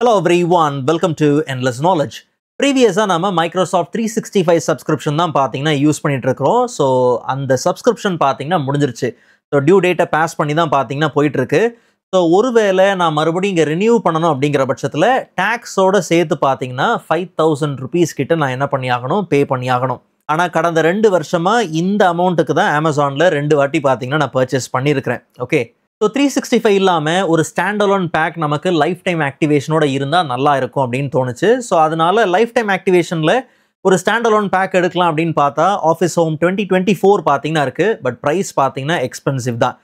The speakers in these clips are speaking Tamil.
Hello everyone, welcome to Endless Knowledge. Previously, நம்ம Microsoft 365 subscription தான் பாத்தீங்கன்னா யூஸ் பண்ணிட்டு இருக்கோம். So அந்த subscription பாத்தீங்கன்னா முடிஞ்சிருச்சு. So due date pass பண்ணி தான் பாத்தீங்கன்னா போயிட்டு இருக்கு. So ஒருவேளை நான் மறுபடியும் இங்க renew பண்ணனும் அப்படிங்கற பட்சத்துல tax ஓட சேர்த்து பாத்தீங்கன்னா 5000 rupees கிட்ட நான் என்ன பண்ணியாகணும் பே பண்ணியாகணும். ஆனா கடந்த 2 வருஷமா இந்த அமௌண்ட்க்கு தான் Amazonல 2 வாட்டி பாத்தீங்கன்னா நான் purchase பண்ணியிருக்கேன். ஓகே. So 365 இல்லாம ஒரு ஸ்டாண்டலோன் பேக் நமக்கு லைஃப் டைம் ஆக்டிவேஷனோட இருந்தா நல்லா இருக்கும் அப்படின்னு தோணுச்சு. ஸோ அதனால லைஃப் டைம் ஆக்டிவேஷன்ல ஒரு ஸ்டாண்டலோன் பேக் எடுக்கலாம் அப்படின்னு பார்த்தா ஆஃபீஸ் ஹோம் 2024 பார்த்தீங்கன்னா இருக்கு. பட் ப்ரைஸ் பார்த்தீங்கன்னா எக்ஸ்பென்சிவ் தான்.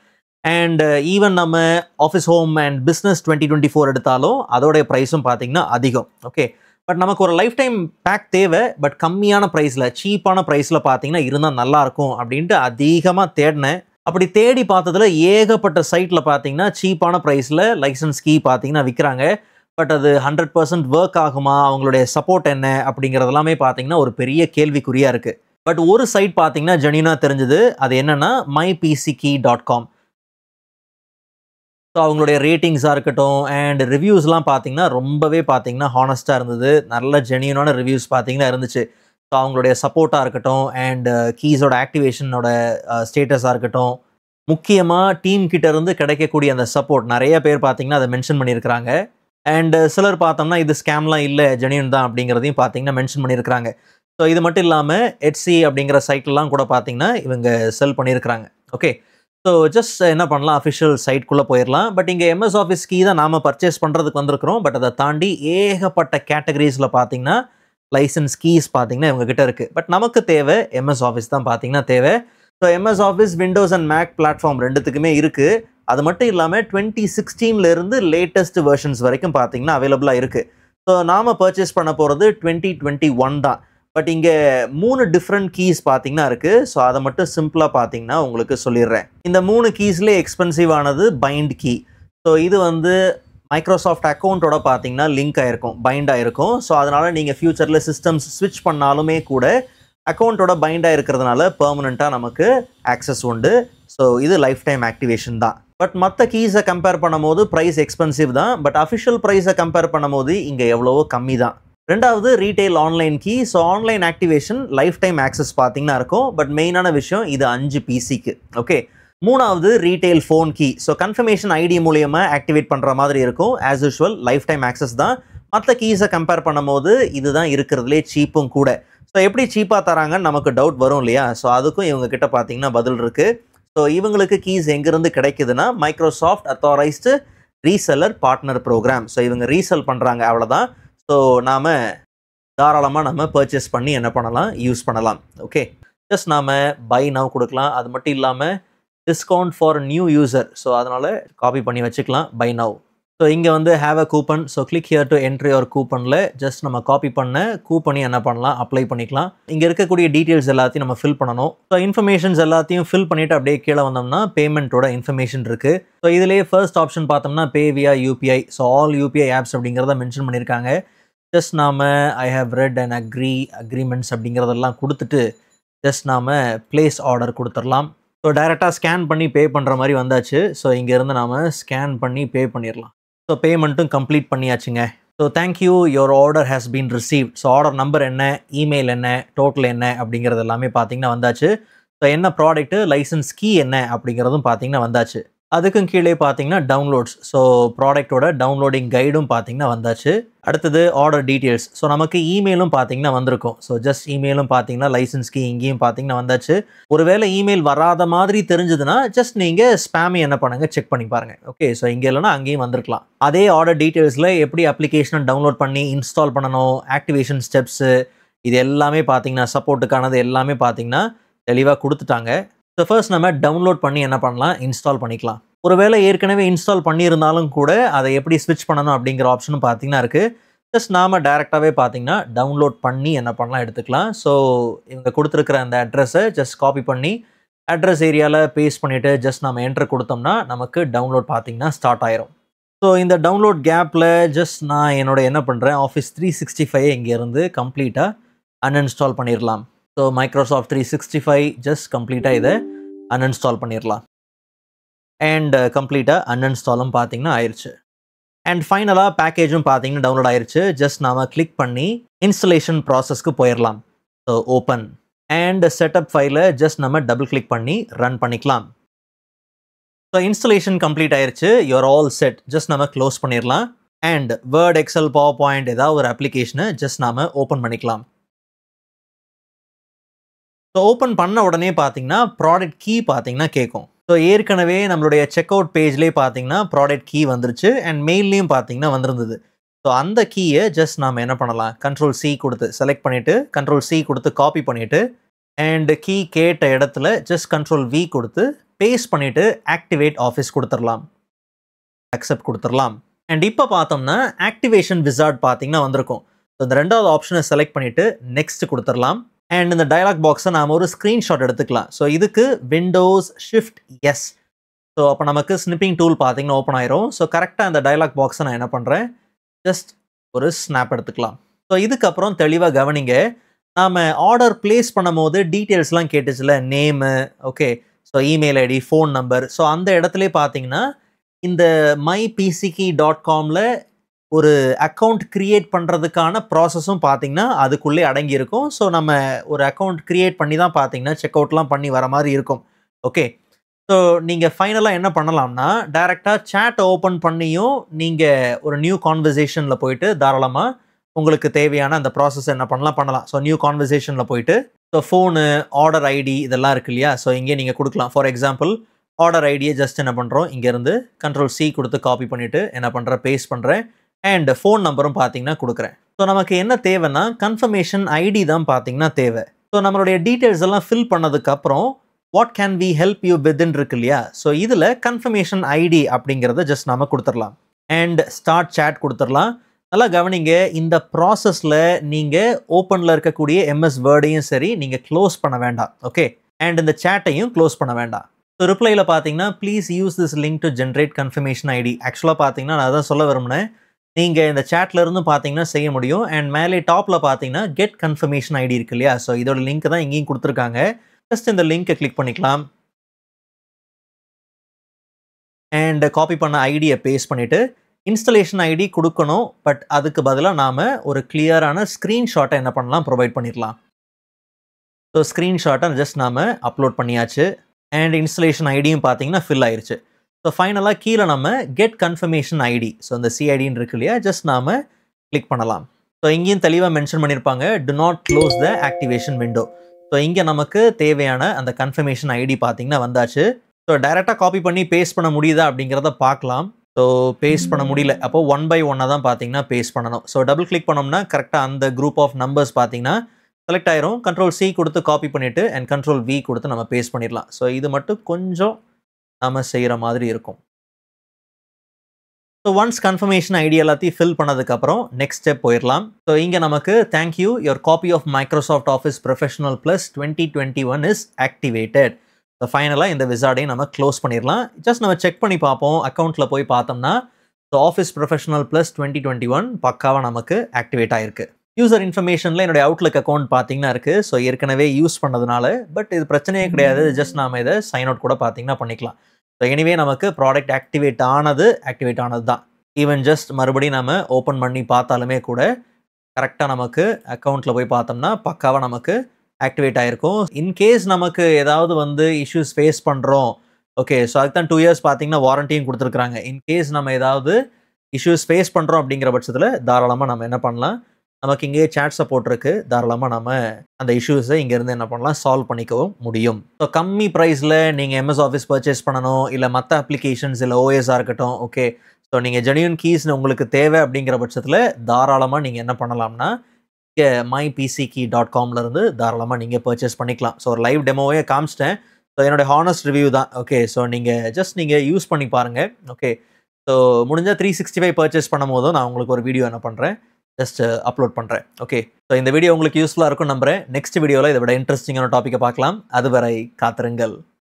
அண்ட் ஈவன் நம்ம ஆஃபீஸ் ஹோம் அண்ட் பிஸ்னஸ் 2024 எடுத்தாலும் அதோடைய ப்ரைஸும் பார்த்தீங்கன்னா அதிகம். ஓகே. பட் நமக்கு ஒரு லைஃப் டைம் பேக் தேவை. பட் கம்மியான ப்ரைஸில் சீப்பான ப்ரைஸில் பார்த்தீங்கன்னா இருந்தால் நல்லா இருக்கும் அப்படின்ட்டு அதிகமாக தேடினேன். அப்படி தேடி பார்த்ததுல ஏகப்பட்ட சைட்டில் பார்த்தீங்கன்னா சீப்பான ப்ரைஸில் லைசன்ஸ் கீ பார்த்தீங்கன்னா விற்கிறாங்க. பட் அது 100% ஒர்க் ஆகுமா, அவங்களுடைய சப்போர்ட் என்ன அப்படிங்கிறதெல்லாமே பார்த்தீங்கன்னா ஒரு பெரிய கேள்விக்குறியாக இருக்குது. பட் ஒரு சைட் பார்த்தீங்கன்னா ஜெனியூனாக தெரிஞ்சுது. அது என்னென்னா mypckey.com. ஸோ அவங்களுடைய ரேட்டிங்ஸாக இருக்கட்டும் அண்ட் ரிவ்யூஸ்லாம் பார்த்தீங்கன்னா ரொம்பவே பார்த்தீங்கன்னா ஹானஸ்ட்டாக இருந்தது. நல்ல ஜெனியூனான ரிவ்யூஸ் பார்த்தீங்கன்னா இருந்துச்சு. ஸோ அவங்களுடைய சப்போர்ட்டாக இருக்கட்டும் அண்ட் கீஸோட ஆக்டிவேஷனோட ஸ்டேட்டஸாக இருக்கட்டும், முக்கியமாக டீம் கிட்ட இருந்து கிடைக்கக்கூடிய அந்த சப்போர்ட் நிறைய பேர் பார்த்தீங்கன்னா அதை மென்ஷன் பண்ணியிருக்கிறாங்க. அண்ட் சிலர் பார்த்தோம்னா இது ஸ்கேம்லாம் இல்லை ஜெனியூன் தான் அப்படிங்கிறதையும் பார்த்தீங்கன்னா மென்ஷன் பண்ணியிருக்கிறாங்க. ஸோ இது மட்டும் இல்லாமல் Etsy அப்படிங்கிற சைட்லாம் கூட பார்த்தீங்கன்னா இவங்க செல் பண்ணியிருக்கிறாங்க. ஓகே. ஸோ ஜஸ்ட் என்ன பண்ணலாம், அஃபிஷியல் சைட்குள்ளே போயிடலாம். பட் இங்கே MS Office கீ தான் நாம் பர்ச்சேஸ் பண்ணுறதுக்கு வந்திருக்கிறோம். பட் அதை தாண்டி ஏகப்பட்ட கேட்டகரிஸில் பார்த்தீங்கன்னா லைசன்ஸ் கீஸ் பார்த்தீங்கன்னா இவங்க கிட்ட இருக்குது. பட் நமக்கு தேவை MS Office தான் பார்த்தீங்கன்னா தேவை. So MS Office Windows and Mac platform ரெண்டுத்துக்குமே இருக்குது. அது மட்டும் இல்லாமல் 2016 லேட்டஸ்ட் வெர்ஷன்ஸ் வரைக்கும் பார்த்தீங்கன்னா அவைலபிளாக இருக்குது. ஸோ நாம் பர்ச்சேஸ் பண்ண போகிறது 2021 தான். பட் இங்கே 3 டிஃப்ரெண்ட் கீஸ் பார்த்தீங்கன்னா இருக்குது. ஸோ அதை மட்டும் சிம்பிளாக பார்த்தீங்கன்னா உங்களுக்கு சொல்லிடுறேன். இந்த 3 கீஸ்லேயே எக்ஸ்பென்சிவ் ஆனது பைண்ட் கீ. ஸோ இது வந்து மைக்ரோசாஃப்ட் அக்கௌண்ட்டோட பார்த்தீங்கன்னா லிங்க் ஆகிருக்கும், பைண்ட் ஆகிருக்கும். ஸோ அதனால் நீங்கள் ஃப்யூச்சரில் சிஸ்டம்ஸ் ஸ்விட்ச் பண்ணாலுமே கூட அக்கௌண்ட்டோட பைண்ட் ஆகிருக்கிறதுனால பெர்மனெண்ட்டாக நமக்கு ஆக்சஸ் உண்டு. ஸோ இது லைஃப் டைம் ஆக்டிவேஷன் தான். பட் மற்ற கீஸை கம்பேர் பண்ணும்போது ப்ரைஸ் எக்ஸ்பென்சிவ் தான். பட் அஃபிஷியல் ப்ரைஸை கம்பேர் பண்ணும்போது இங்கே எவ்வளவோ கம்மி தான். ரெண்டாவது retail online key. So online activation lifetime access பார்த்தீங்கன்னா இருக்கும். பட் மெயினான விஷயம் இது 5 PCக்கு. ஓகே. மூணாவது retail phone key. So confirmation ID மூலியமாக ஆக்டிவேட் பண்ணுற மாதிரி இருக்கும். As usual lifetime access தான். மற்ற கீஸை கம்பேர் பண்ணும்போது இதுதான் இருக்கிறதுலே சீப்பும் கூட. ஸோ எப்படி சீப்பாக தராங்கன்னு நமக்கு டவுட் வரும் இல்லையா? ஸோ அதுக்கும் இவங்க கிட்ட பார்த்தீங்கன்னா பதில் இருக்குது. ஸோ இவங்களுக்கு கீஸ் எங்கேருந்து கிடைக்குதுன்னா Microsoft authorised reseller partner program. So இவங்க ரீசெல் பண்ணுறாங்க, அவ்வளோதான். ஸோ நாம் தாராளமாக நம்ம பர்ச்சேஸ் பண்ணி என்ன பண்ணலாம், யூஸ் பண்ணலாம். ஓகே. ஜஸ்ட் நாம் பை நவ் கொடுக்கலாம். அது மட்டும் இல்லாமல் discount for new user. So அதனால் காப்பி பண்ணி வச்சுக்கலாம் பை நவ். ஸோ இங்கே வந்து have a coupon. So click here to entry your கூப்பனில் ஜஸ்ட் நம்ம காப்பி பண்ண கூப்பனி என்ன பண்ணலாம், அப்ளை பண்ணிக்கலாம். இங்கே இருக்கக்கூடிய டீட்டெயில்ஸ் எல்லாத்தையும் நம்ம ஃபில் பண்ணணும். ஸோ இன்ஃபர்மேஷன்ஸ் எல்லாத்தையும் ஃபில் பண்ணிவிட்டு அப்படியே கீழே வந்தோம்னா பேமெண்ட்டோட இன்ஃபர்மேஷன் இருக்குது. ஸோ இதிலே ஃபர்ஸ்ட் ஆப்ஷன் பார்த்தோம்னா pay via UPI. So all UPI apps அப்படிங்கிறத மென்ஷன் பண்ணியிருக்காங்க. ஜஸ்ட் நாம் I have read and agreements அப்படிங்கிறதெல்லாம் கொடுத்துட்டு ஜஸ்ட் நாம் பிளேஸ் ஆர்டர் கொடுத்துடலாம். ஸோ டைரெக்டாக ஸ்கேன் பண்ணி பே பண்ணுற மாதிரி வந்தாச்சு. ஸோ இங்கேருந்து நாம் ஸ்கேன் பண்ணி பே பண்ணிடலாம். ஸோ பேமெண்ட்டும் கம்ப்ளீட் பண்ணியாச்சுங்க. So thank you, your order has been received. So order number என்ன, இமெயில் என்ன, டோட்டல் என்ன அப்படிங்கிறது எல்லாமே பார்த்தீங்கன்னா வந்தாச்சு. ஸோ என்ன ப்ராடக்ட்டு, லைசன்ஸ் கீ என்ன அப்படிங்கிறதும் பார்த்தீங்கன்னா வந்தாச்சு. அதுக்கும் கீழே பார்த்தீங்கன்னா டவுன்லோட்ஸ். ஸோ ப்ராடக்டோட டவுன்லோடிங் கைடும் பார்த்தீங்கன்னா வந்தாச்சு. அடுத்தது ஆர்டர் டீட்டெயில்ஸ். ஸோ நமக்கு இமெயிலும் பார்த்தீங்கன்னா வந்திருக்கும். ஸோ ஜஸ்ட் இமெயிலும் பார்த்தீங்கன்னா லைசன்ஸ் கீ இங்கேயும் பார்த்தீங்கன்னா வந்தாச்சு. ஒருவேளை இமெயில் வராத மாதிரி தெரிஞ்சதுன்னா ஜஸ்ட் நீங்கள் ஸ்பேமை என்ன பண்ணுங்கள், செக் பண்ணி பாருங்கள். ஓகே. ஸோ இங்கே இல்லைனா அங்கேயும் வந்திருக்கலாம். அதே ஆர்டர் டீட்டெயில்ஸில் எப்படி அப்ளிகேஷனை டவுன்லோட் பண்ணி இன்ஸ்டால் பண்ணணும், ஆக்டிவேஷன் ஸ்டெப்ஸு, இது எல்லாமே பார்த்தீங்கன்னா சப்போர்ட்டுக்கானது எல்லாமே பார்த்தீங்கன்னா தெளிவாக கொடுத்துட்டாங்க. ஸோ ஃபர்ஸ்ட் நம்ம டவுன்லோட் பண்ணி என்ன பண்ணலாம், இன்ஸ்டால் பண்ணிக்கலாம். ஒருவேளை ஏற்கனவே இன்ஸ்டால் பண்ணியிருந்தாலும் கூட அதை எப்படி ஸ்விட்ச் பண்ணணும் அப்படிங்கிற ஆப்ஷனும் பார்த்தீங்கன்னா இருக்குது. ஜஸ்ட் நாம் டேரெக்டாகவே பார்த்தீங்கன்னா டவுன்லோட் பண்ணி என்ன பண்ணலாம் எடுத்துக்கலாம். ஸோ இவங்க கொடுத்துருக்குற அந்த அட்ரஸை ஜஸ்ட் காப்பி பண்ணி அட்ரஸ் ஏரியாவில் பேஸ்ட் பண்ணிவிட்டு ஜஸ்ட் நம்ம என்ட்ரு கொடுத்தோம்னா நமக்கு டவுன்லோட் பார்த்தீங்கன்னா ஸ்டார்ட் ஆயிரும். ஸோ இந்த டவுன்லோட் கேப்பில் ஜஸ்ட் நான் என்னோட என்ன பண்ணுறேன், ஆஃபீஸ் 365 இங்கேருந்து கம்ப்ளீட்டாக அன்இன்ஸ்டால் பண்ணிடலாம். ஸோ மைக்ரோசாஃப்ட் 365 ஜஸ்ட் கம்ப்ளீட்டாக இதை அன்இன்ஸ்டால் பண்ணிடலாம். அண்ட் கம்ப்ளீட்டாக அன்இன்ஸ்டாலும் பார்த்தீங்கன்னா ஆயிடுச்சு. அண்ட் ஃபைனலாக பேக்கேஜும் பார்த்தீங்கன்னா டவுன்லோட் ஆயிருச்சு. ஜஸ்ட் நாம கிளிக் பண்ணி இன்ஸ்டலேஷன் ப்ராசஸ்க்கு போயிடலாம். ஸோ ஓப்பன் அண்ட் செட்டப் ஃபைலை ஜஸ்ட் நம்ம டபுள் கிளிக் பண்ணி ரன் பண்ணிக்கலாம். ஸோ இன்ஸ்டலேஷன் கம்ப்ளீட் ஆயிருச்சு. You're all set. ஜஸ்ட் நம்ம க்ளோஸ் பண்ணிடலாம். And Word, Excel, PowerPoint ஏதாவது ஒரு அப்ளிகேஷனை ஜஸ்ட் நாம ஓப்பன் பண்ணிக்கலாம். ஸோ ஓப்பன் பண்ண உடனே பார்த்தீங்கன்னா ப்ராடக்ட் கீ பார்த்தீங்கன்னா கேட்கும். ஸோ ஏற்கனவே நம்மளுடைய செக் அவுட் பேஜ்லேயே பார்த்தீங்கன்னா ப்ராடக்ட் கீ வந்துருச்சு அண்ட் மெயில்லையும் பார்த்தீங்கன்னா வந்திருந்தது. ஸோ அந்த கீயை ஜஸ்ட் நாம் என்ன பண்ணலாம், Ctrl+C கொடுத்து செலக்ட் பண்ணிவிட்டு Ctrl+C கொடுத்து காப்பி பண்ணிவிட்டு அண்ட் கீ கேட்ட இடத்துல ஜஸ்ட் Ctrl+V கொடுத்து பேஸ்ட் பண்ணிவிட்டு ஆக்டிவேட் ஆஃபீஸ் கொடுத்துடலாம். அக்செப்ட் கொடுத்துடலாம். அண்ட் இப்போ பார்த்தோம்னா ஆக்டிவேஷன் விசார்ட் பார்த்தீங்கன்னா வந்திருக்கும். ஸோ இந்த ரெண்டாவது ஆப்ஷனை செலக்ட் பண்ணிவிட்டு நெக்ஸ்ட் கொடுத்துடலாம். அண்ட் இந்த டயலாக் பாக்ஸை நாம் ஒரு ஸ்க்ரீன்ஷாட் எடுத்துக்கலாம். ஸோ இதுக்கு விண்டோஸ் ஷிஃப்ட் எஸ். ஸோ அப்போ நமக்கு ஸ்னிப்பிங் டூல் பார்த்தீங்கன்னா ஓப்பன் ஆயிரும். ஸோ கரெக்டாக இந்த டயலாக் பாக்ஸை நான் என்ன பண்ணுறேன், ஜஸ்ட் ஒரு ஸ்னாப் எடுத்துக்கலாம். ஸோ இதுக்கப்புறம் தெளிவாக கவனிங்க, நாம் ஆர்டர் பிளேஸ் பண்ணும் போது டீட்டெயில்ஸ்லாம் கேட்டுச்சுல, name, okay, so email ID, phone number. So அந்த இடத்துல பார்த்தீங்கன்னா இந்த mypck.comல ஒரு அக்கௌண்ட் கிரியேட் பண்ணுறதுக்கான ப்ராசஸும் பார்த்தீங்கன்னா அதுக்குள்ளே அடங்கியிருக்கும். ஸோ நம்ம ஒரு அக்கௌண்ட் கிரியேட் பண்ணி தான் பார்த்தீங்கன்னா செக் அவுட்லாம் பண்ணி வர மாதிரி இருக்கும். ஓகே, ஸோ நீங்கள் ஃபைனலாக என்ன பண்ணலாம்னா டைரெக்டாக சேட் ஓப்பன் பண்ணியும் நீங்கள் ஒரு நியூ கான்வர்சேஷனில் போயிட்டு தாராளமாக உங்களுக்கு தேவையான அந்த ப்ராசஸ் என்ன பண்ணலாம். ஸோ நியூ கான்வர்சேஷனில் போயிட்டு ஸோ ஃபோனு, ஆர்டர் ஐடி இதெல்லாம் இருக்கு இல்லையா, ஸோ இங்கே நீங்கள் கொடுக்கலாம். ஃபார் எக்ஸாம்பிள் ஆர்டர் ஐடியை ஜஸ்ட் என்ன பண்ணுறோம், இங்கேருந்து Ctrl+C கொடுத்து காப்பி பண்ணிவிட்டு என்ன பண்ணுறேன், பேஸ்ட் பண்ணுறேன் அண்ட் ஃபோன் நம்பரும் பார்த்தீங்கன்னா கொடுக்குறேன். ஸோ நமக்கு என்ன தேவைன்னா கன்ஃபர்மேஷன் ஐடி தான் பார்த்தீங்கன்னா தேவை. ஸோ நம்மளுடைய டீட்டெயில்ஸ் எல்லாம் ஃபில் பண்ணதுக்கப்புறம் what can we help you வித்ன்னு இருக்கு இல்லையா, ஸோ இதில் கன்ஃபர்மேஷன் ஐடி அப்படிங்கிறத ஜஸ்ட் நாம கொடுத்துடலாம் அண்ட் ஸ்டார்ட் சேட் கொடுத்துடலாம். நல்லா கவனிங்க, இந்த ப்ராசஸில் நீங்கள் ஓப்பனில் இருக்கக்கூடிய எம்எஸ் வேர்டையும் சரி நீங்கள் க்ளோஸ் பண்ண வேண்டாம். ஓகே, அண்ட் இந்த சேட்டையும் க்ளோஸ் பண்ண வேண்டாம். ஸோ ரிப்ளையில் பார்த்தீங்கன்னா please use this link to generate confirmation ID. ஆக்சுவலாக பார்த்தீங்கன்னா நான் அதான் சொல்ல விரும்பினேன், நீங்கள் இந்த சேட்டில் இருந்து பார்த்தீங்கன்னா செய்ய முடியும். அண்ட் மேலே டாப்பில் பார்த்தீங்கன்னா கெட் கன்ஃபர்மேஷன் ஐடி இருக்கு இல்லையா, ஸோ இதோட லிங்க் தான் இங்கேயும் கொடுத்துருக்காங்க. ஜஸ்ட் இந்த லிங்கை கிளிக் பண்ணிக்கலாம் அண்ட் காப்பி பண்ண ஐடியை பேஸ்ட் பண்ணிவிட்டு இன்ஸ்டலேஷன் ஐடி கொடுக்கணும். பட் அதுக்கு பதிலாக நாம் ஒரு கிளியரான ஸ்க்ரீன்ஷாட்டை என்ன பண்ணலாம், ப்ரொவைட் பண்ணிடலாம். ஸோ ஸ்க்ரீன்ஷாட்டை ஜஸ்ட் நாம் அப்லோட் பண்ணியாச்சு அண்ட் இன்ஸ்டலேஷன் ஐடியும் பார்த்தீங்கன்னா ஃபில் ஆயிடுச்சு. ஸோ ஃபைனலாக கீழே நம்ம கெட் கன்ஃபர்மேஷன் ஐடி, ஸோ இந்த சிஐடின்னு இருக்கு இல்லையா, ஜஸ்ட் நாம் கிளிக் பண்ணலாம். ஸோ இங்கேயும் தெளிவாக மென்ஷன் பண்ணியிருப்பாங்க to not close the activation window. So இங்கே நமக்கு தேவையான அந்த கன்ஃபர்மேஷன் ஐடி பார்த்தீங்கன்னா வந்தாச்சு. ஸோ டைரெக்டாக காப்பி பண்ணி பேஸ்ட் பண்ண முடியுதா அப்படிங்கிறத பார்க்கலாம். ஸோ பேஸ்ட் பண்ண முடியல, அப்போ 1 by 1 தான் பார்த்தீங்கன்னா பேஸ்ட் பண்ணணும். ஸோ டபுள் கிளிக் பண்ணோம்னா கரெக்டாக அந்த குரூப் ஆஃப் நம்பர்ஸ் பார்த்தீங்கன்னா செலக்ட் ஆயிரும். Ctrl+C கொடுத்து காப்பி பண்ணிவிட்டு அண்ட் Ctrl+V கொடுத்து நம்ம பேஸ்ட் பண்ணிடலாம். ஸோ இது மட்டும் கொஞ்சம் நம்ம செய்கிற மாதிரி இருக்கும். ஸோ ஒன்ஸ் கன்ஃபர்மேஷன் ஐடி எல்லாத்தையும் ஃபில் பண்ணதுக்கப்புறம் நெக்ஸ்ட் ஸ்டெப் போயிடலாம். ஸோ இங்கே நமக்கு thank you your copy of Microsoft Office Professional Plus 2021 is activated. So ஃபைனலாக இந்த விசார்டையும் நம்ம க்ளோஸ் பண்ணிடலாம். ஜஸ்ட் நம்ம செக் பண்ணி பார்ப்போம். அக்கௌண்ட்டில் போய் பார்த்தோம்னா ஸோ ஆஃபீஸ் ப்ரொஃபஷனல் ப்ளஸ் 2021 பக்காவாக நமக்கு ஆக்டிவேட் ஆகிருக்கு. யூசர் இன்ஃபர்மேஷனில் என்னுடைய அவுட்லுக் அக்கௌண்ட் பார்த்தீங்கன்னா இருக்குது. ஸோ ஏற்கனவே யூஸ் பண்ணதுனால பட் இது பிரச்சனையே கிடையாது. ஜஸ்ட் நாம் இதை சைன் அவுட் கூட பார்த்தீங்கன்னா பண்ணிக்கலாம். ஸோ எனிவே நமக்கு ப்ராடக்ட் ஆக்டிவேட் ஆனது தான். ஈவன் ஜஸ்ட் மறுபடியும் நம்ம ஓப்பன் பண்ணி பார்த்தாலுமே கூட கரெக்டாக நமக்கு அக்கௌண்ட்டில் போய் பார்த்தோம்னா பக்காவாக நமக்கு ஆக்டிவேட் ஆகிருக்கும். இன்கேஸ் நமக்கு ஏதாவது இஷ்யூஸ் ஃபேஸ் பண்ணுறோம், ஓகே, ஸோ அதுக்கு தான் 2 years பார்த்தீங்கன்னா வாரண்டியும் கொடுத்துருக்குறாங்க. இன்கேஸ் நம்ம ஏதாவது இஷ்யூஸ் ஃபேஸ் பண்ணுறோம் அப்படிங்கிற பட்சத்தில் தாராளமாக நம்ம என்ன பண்ணலாம், நமக்கு இங்கேயே சேட் சப்போர்ட் இருக்குது, தாராளமாக நம்ம அந்த இஷ்யூஸை இங்கேருந்து என்ன பண்ணலாம், சால்வ் பண்ணிக்கவும் முடியும். ஸோ கம்மி ப்ரைஸில் நீங்கள் எம்எஸ் ஆஃபீஸ் பர்ச்சேஸ் பண்ணணும், இல்லை மற்ற அப்ளிகேஷன்ஸ், இல்லை ஓஎஸ்ஸாக இருக்கட்டும், ஓகே, ஸோ நீங்கள் ஜென்யூன் கீஸ் உங்களுக்கு தேவை அப்படிங்கிற பட்சத்தில் தாராளமாக நீங்கள் என்ன பண்ணலாம்னா இங்கே mypck.comலேருந்து தாராளமாக நீங்கள் பர்ச்சேஸ் பண்ணிக்கலாம். ஸோ ஒரு லைவ் டெமோவே காமிச்சிட்டேன். ஸோ என்னுடைய ஹானஸ்ட் ரிவ்யூ தான். ஓகே, ஸோ நீங்கள் யூஸ் பண்ணி பாருங்கள். ஓகே, ஸோ முடிஞ்சால் 365 பர்ச்சேஸ் பண்ணும் போதும் நான் உங்களுக்கு ஒரு வீடியோ என்ன பண்ணுறேன், ஜஸ்ட் அப்லோட் பண்ணுறேன். ஓகே, ஸோ இந்த வீடியோ உங்களுக்கு யூஸ்ஃபுல்லாக இருக்கும் நம்புறேன். நெக்ஸ்ட் வீடியோவில் இதை விட இன்ட்ரெஸ்டிங்கான டாப்பிக்கை பார்க்கலாம். அதுவரை காத்திருங்கள்.